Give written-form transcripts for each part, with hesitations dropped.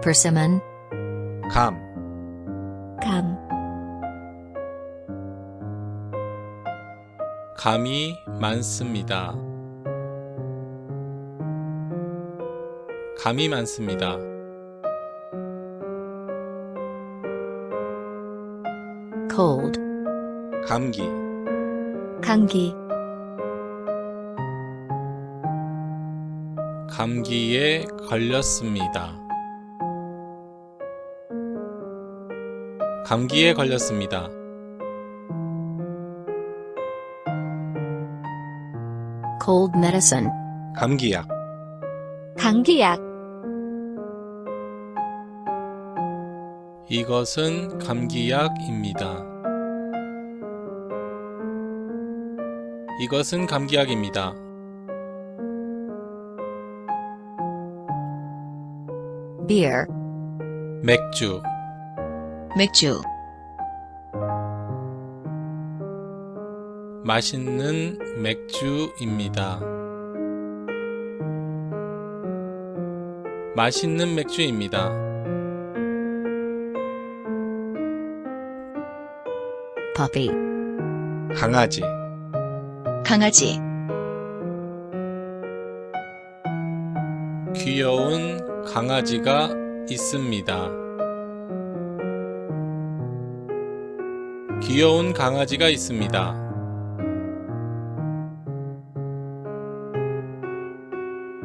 persimmon, 감, 감, 감이 많습니다. 감이 많습니다. cold, 감기, 감기, 감기에 걸렸습니다. 감기에 걸렸습니다. cold medicine, 감기약, 감기약, 이것은 감기약입니다. 이것은 감기약입니다. beer, 맥주, 맥주, 맛있는 맥주입니다. 맛있는 맥주입니다. puppy, 강아지, 강아지, 귀여운 강아지가 있습니다. 귀여운 강아지가 있습니다.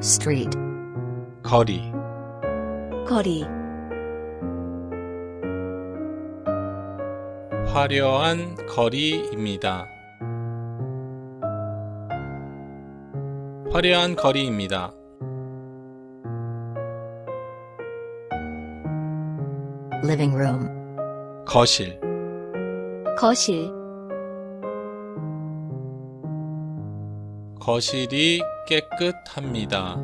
street, 거리, 거리, 화려한 거리입니다. 화려한 거리입니다. living room, 거실, 거실, 거실이 깨끗합니다.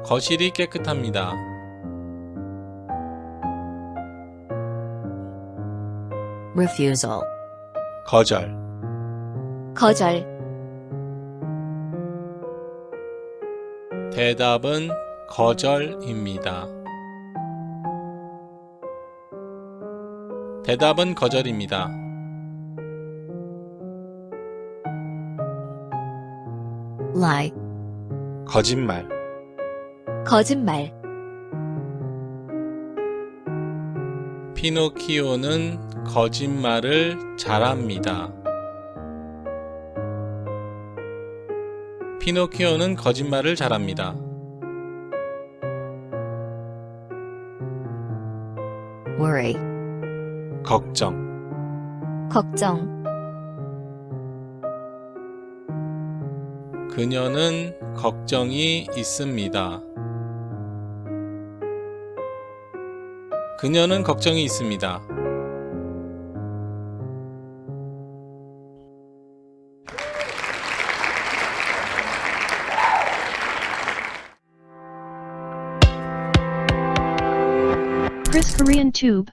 거실이 깨끗합니다. refusal, 거절, 거절, 대답은 거절입니다. 대답은 거절입니다. lie, 거짓말, 거짓말, 피노키오는 거짓말을 잘합니다. 피노키오는 거짓말을 잘합니다. worry, 걱정, 걱정, 그녀는 걱정이 있습니다. 그녀는 걱정이 있습니다. Chris Korean Tube